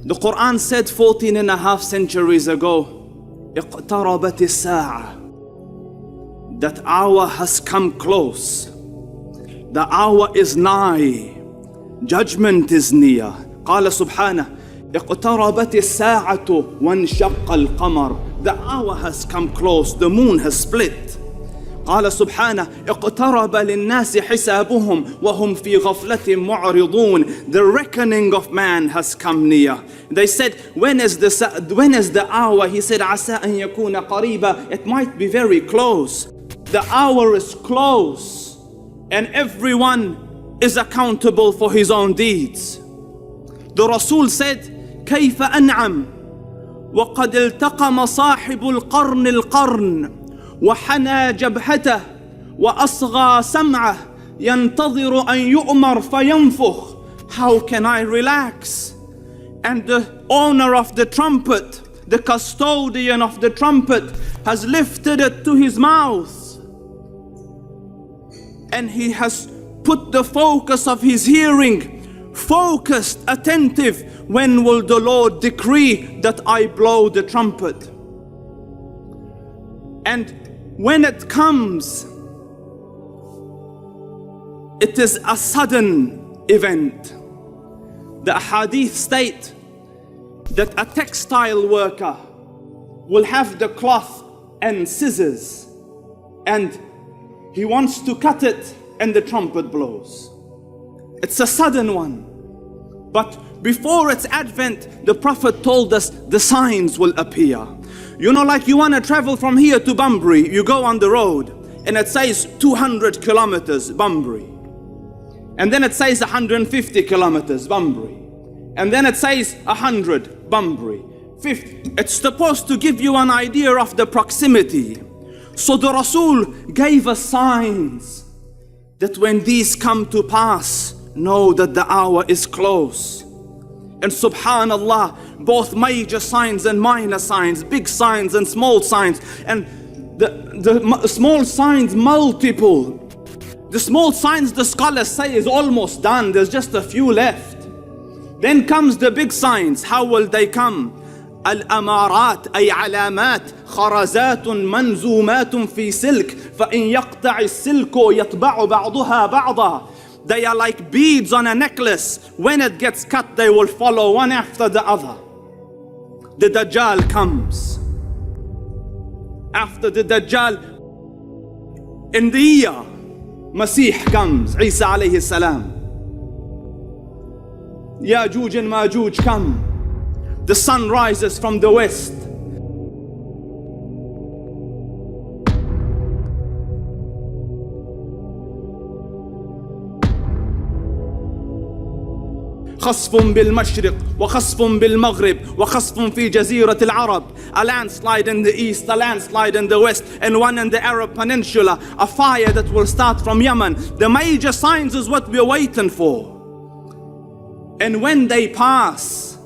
The Quran said 14 and a half centuries ago, اقتربت الساعة, that hour has come close. The hour is nigh. Judgment is near. قال سبحانه اقتربت الساعة وانشق القمر. The hour has come close. The moon has split. قال سبحانه اقترب للناس حسابهم وهم في غفلة معرضون. The reckoning of man has come near. They said, when is the hour? He said, عسى أن يكون قريبا. It might be very close. The hour is close, and everyone is accountable for his own deeds. The Rasul said, كيف أنعم وقد التقم صاحب القرن وحنى جبهته وأصغى سمعه ينتظر أن يؤمر فينفخ. How can I relax? And the owner of the trumpet, the custodian of the trumpet, has lifted it to his mouth, and he has put the focus of his hearing, focused, attentive. When will the Lord decree that I blow the trumpet? And when it comes, it is a sudden event. The hadith state that a textile worker will have the cloth and scissors, and he wants to cut it, and the trumpet blows. It's a sudden one. But before its advent, the Prophet told us the signs will appear. You know, like you want to travel from here to Bunbury, you go on the road and it says 200 kilometers Bunbury. And then it says 150 kilometers Bunbury. And then it says 100 Bunbury. 50. It's supposed to give you an idea of the proximity. So the Rasul gave us signs that when these come to pass, know that the hour is close. And subhanallah, both major signs and minor signs, big signs and small signs, and the small signs multiple. The small signs, the scholars say, is almost done. There's just a few left. Then comes the big signs. How will they come? الأمارات أي علامات خرزات منزومات في سلك فإن يقطع السلك يطبع بعضها بعضا. They are like beads on a necklace. When it gets cut, they will follow one after the other. The Dajjal comes. After the Dajjal, in the year, Masih comes, Isa alayhi salam. Yajuj and Majuj come. The sun rises from the west. خصف بالمشرق وخصف بالمغرب وخصف في جزيرة العرب. A landslide in the east, a landslide in the west, and one in the Arab Peninsula. A fire that will start from Yemen. The major signs is what we're waiting for. And when they pass,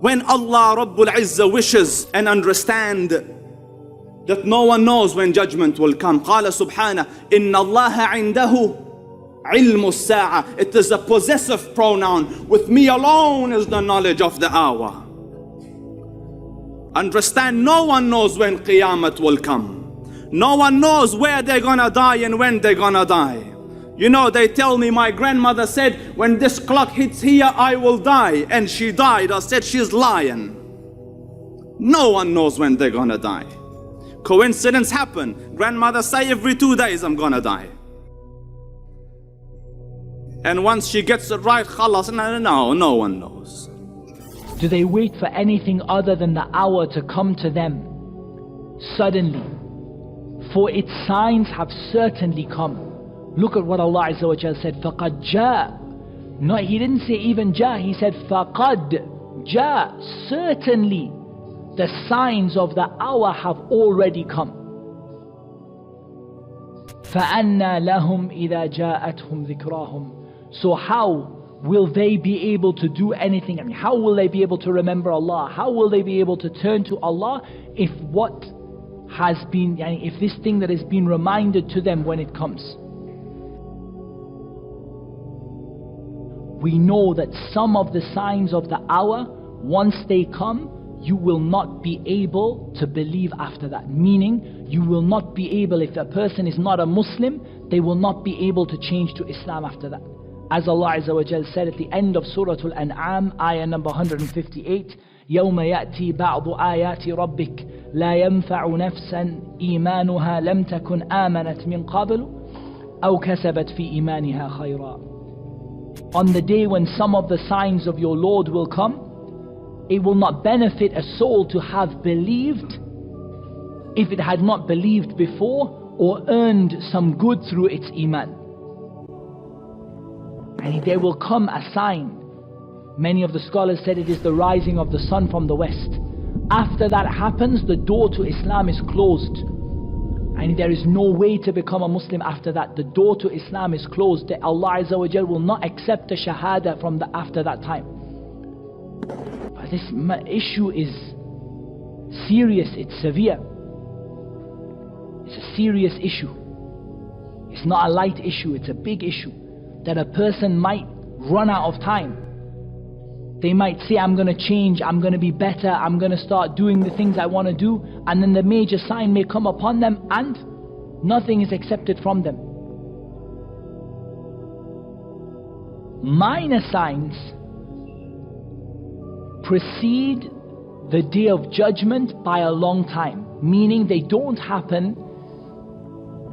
when Allah Rabbul Izzah wishes and understand that no one knows when judgment will come. قال سبحانه إن الله عنده علم الساعة. It is a possessive pronoun. With me alone is the knowledge of the hour. Understand, no one knows when Qiyamah will come. No one knows where they're gonna die and when they're gonna die. You know, they tell me my grandmother said, when this clock hits here, I will die. And she died. I said, she's lying. No one knows when they're gonna die. Coincidence happen. Grandmother say every 2 days I'm gonna die. And once she gets it right, khalas, no one knows. Do they wait for anything other than the hour to come to them suddenly? For its signs have certainly come. Look at what Allah Azza wa Jalla said, فَقَدْ جَاء. No, He didn't say even جاء, He said فَقَدْ جَاء. Certainly, the signs of the hour have already come. فَأَنَّى لَهُمْ إِذَا جَاءَتْهُمْ ذِكْرَاهُمْ. So how will they be able to do anything? I mean, how will they be able to remember Allah? How will they be able to turn to Allah if what has been, if this thing that has been reminded to them when it comes? we know that some of the signs of the hour, once they come, you will not be able to believe after that. Meaning, you will not be able, if a person is not a Muslim, they will not be able to change to Islam after that. As Allah Azza wa Jal said at the end of Surah Al-An'am, ayah number 158, يَوْمَ يَأْتِي بَعْضُ آيَاتِ رَبِّكَ لَا يَنْفَعُ نَفْسًا إِيمَانُهَا لَمْ تَكُنْ آمَنَتْ مِنْ قَبْلُ أَوْ كَسَبَتْ فِي إِيمَانِهَا خَيْرًا. On the day when some of the signs of your Lord will come, it will not benefit a soul to have believed if it had not believed before or earned some good through its iman. And there will come a sign. Many of the scholars said it is the rising of the sun from the west. After that happens, the door to Islam is closed. And there is no way to become a Muslim after that. The door to Islam is closed. Allah Azza wa Jal will not accept the shahada from after that time. But this issue is serious, it's severe. It's a serious issue. It's not a light issue, it's a big issue. That a person might run out of time. They might say, I'm going to change, I'm going to be better, I'm going to start doing the things I want to do, and then the major sign may come upon them and nothing is accepted from them. Minor signs precede the day of judgment by a long time, meaning they don't happen,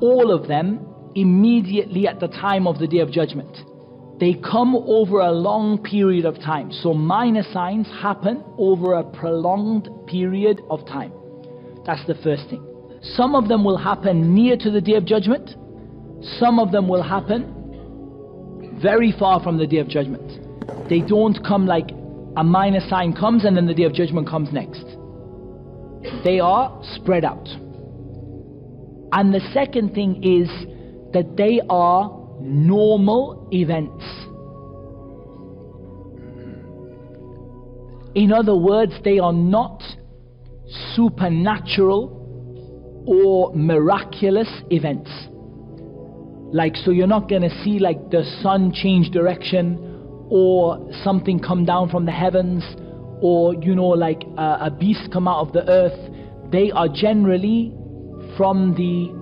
all of them, immediately at the time of the day of judgment. They come over a long period of time. So minor signs happen over a prolonged period of time. That's the first thing. Some of them will happen near to the day of judgment. Some of them will happen very far from the day of judgment. They don't come like a minor sign comes and then the day of judgment comes next. They are spread out. And the second thing is that they are normal events. In other words, they are not supernatural or miraculous events. Like, so you're not going to see like the sun change direction or something come down from the heavens or, you know, like a beast come out of the earth. They are generally from the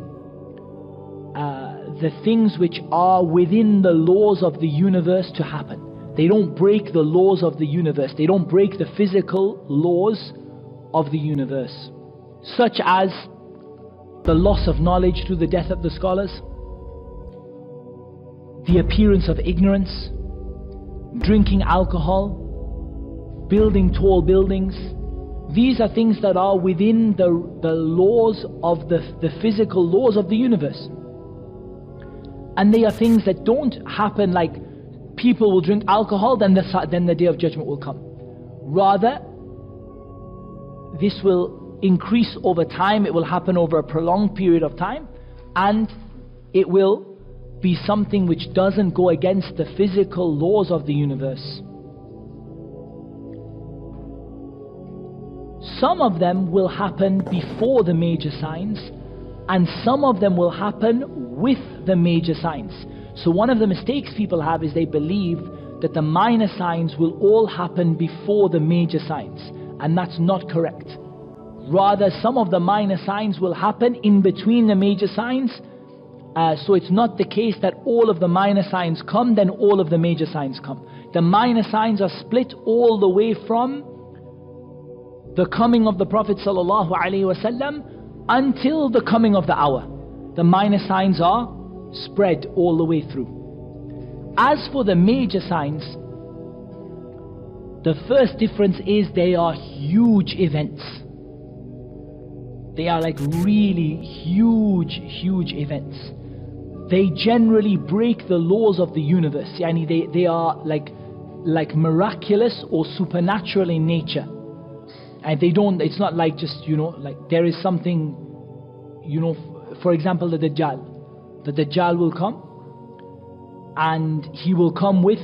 things which are within the laws of the universe to happen. They don't break the laws of the universe. They don't break the physical laws of the universe, such as the loss of knowledge through the death of the scholars, the appearance of ignorance, drinking alcohol, building tall buildings. These are things that are within the laws of the physical laws of the universe. And they are things that don't happen like people will drink alcohol, then the day of judgment will come. Rather, this will increase over time, it will happen over a prolonged period of time, and it will be something which doesn't go against the physical laws of the universe. Some of them will happen before the major signs, and some of them will happen with the major signs. So one of the mistakes people have is they believe that the minor signs will all happen before the major signs, and that's not correct. Rather, some of the minor signs will happen in between the major signs. So it's not the case that all of the minor signs come, then all of the major signs come. The minor signs are split all the way from the coming of the Prophet ﷺ until the coming of the hour. The minor signs are spread all the way through. As for the major signs, the first difference is they are huge events. They are like really huge events. They generally break the laws of the universe. Yani they are like miraculous or supernatural in nature. And they don't, it's not like just, you know, like there is something, you know, for example, the Dajjal. The Dajjal will come and he will come with,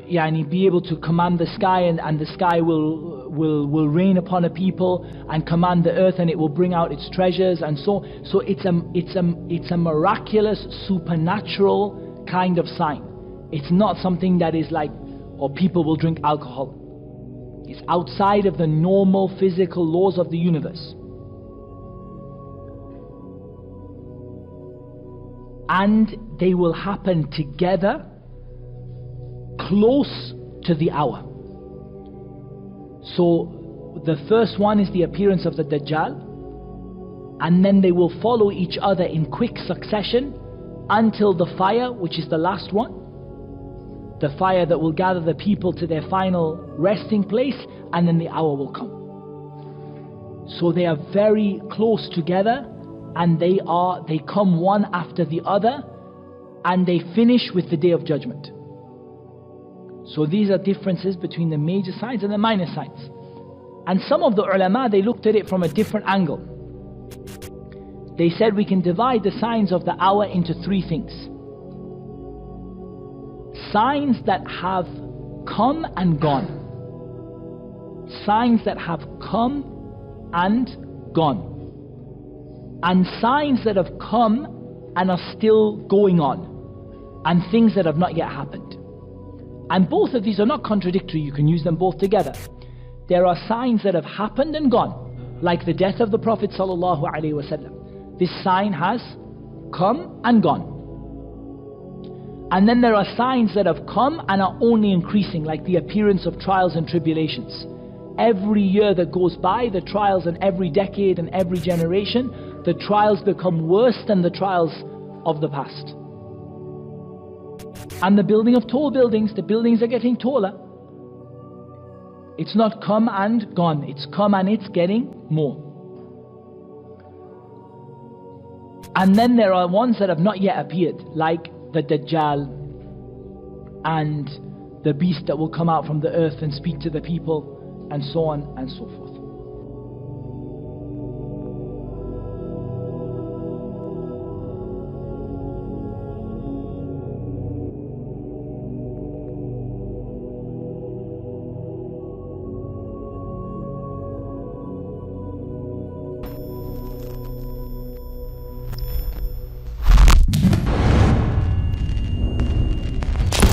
be able to command the sky, and the sky will rain upon a people and command the earth, and it will bring out its treasures, and so it's a miraculous supernatural kind of sign. It's not something that is like, or people will drink alcohol. It's outside of the normal physical laws of the universe. And they will happen together, close to the hour. So the first one is the appearance of the Dajjal, and then they will follow each other in quick succession until the fire, which is the last one, the fire that will gather the people to their final resting place, and then the hour will come. So they are very close together, and they come one after the other, and they finish with the Day of Judgment. So these are differences between the major signs and the minor signs. And some of the ulama, they looked at it from a different angle. They said we can divide the signs of the hour into three things. Signs that have come and gone. Signs that have come and gone. And signs that have come and are still going on. And things that have not yet happened. And both of these are not contradictory, you can use them both together. There are signs that have happened and gone, like the death of the Prophet ﷺ. This sign has come and gone. And then there are signs that have come and are only increasing, like the appearance of trials and tribulations. Every year that goes by, the trials, and every decade and every generation, the trials become worse than the trials of the past. And the building of tall buildings, the buildings are getting taller. It's not come and gone, it's come and it's getting more. And then there are ones that have not yet appeared, like the Dajjal and the beast that will come out from the earth and speak to the people, and so on and so forth.